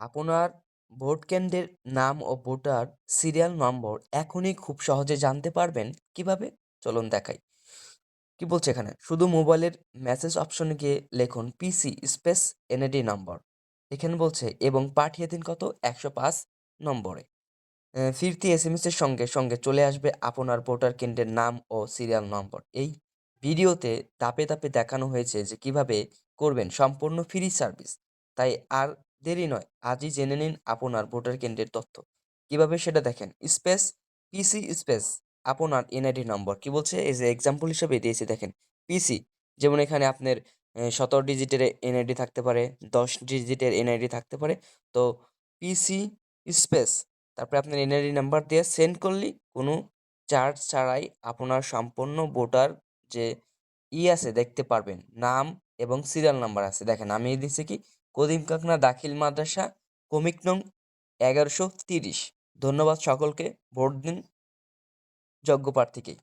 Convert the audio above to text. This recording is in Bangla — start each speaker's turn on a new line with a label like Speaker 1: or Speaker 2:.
Speaker 1: আপনার ভোট কেন্দ্রের নাম ও ভোটার সিরিয়াল নম্বর এখনই খুব সহজে জানতে পারবেন কিভাবে? চলুন দেখাই। কি বলছে এখানে? শুধু মোবাইলের মেসেজ অপশনে গিয়ে লিখুন পিসি স্পেস এনআইডি নম্বর। এখানে বলছে এবং পাঠিয়ে দিন কত? ১০৫ নম্বরে। ফিরতি এসএমএস এর সঙ্গে সঙ্গে চলে আসবে আপনার ভোটার কেন্দ্রের নাম ও সিরিয়াল নম্বর। এই ভিডিওতে ধাপে ধাপে দেখানো হয়েছে যে কিভাবে করবেন, সম্পূর্ণ ফ্রি সার্ভিস। তাই আর দেরি নয়, আজই জেনে নিন আপনার ভোটার কেন্দ্রের তথ্য। কিভাবে সেটা দেখেন। স্পেস পিসি স্পেস আপনার এনআইডি নম্বর। কি বলছে? এই যে এক্সাম্পল হিসেবে দিয়েছি দেখেন। পিসি যেমন এখানে আপনার ১৭ ডিজিটের এনআইডি থাকতে পারে, ১০ ডিজিটের এনআইডি থাকতে পারে। তো পিসি স্পেস তারপরে আপনার এনআইডি নাম্বার দিয়ে সেন্ড করলেই কোনো চার্জ ছাড়াই আপনার সম্পূর্ণ ভোটার যে আছে দেখতে পারবেন। নাম এবং সিরিয়াল নাম্বার আছে। দেখেন আমি দিচ্ছি কি কদিম কাকনা দাখিল মাদ্রাসা ক্রমিক নং ১১৩০। ধন্যবাদ সকলকে। ভোট দিন যোগ্য প্রার্থীকে।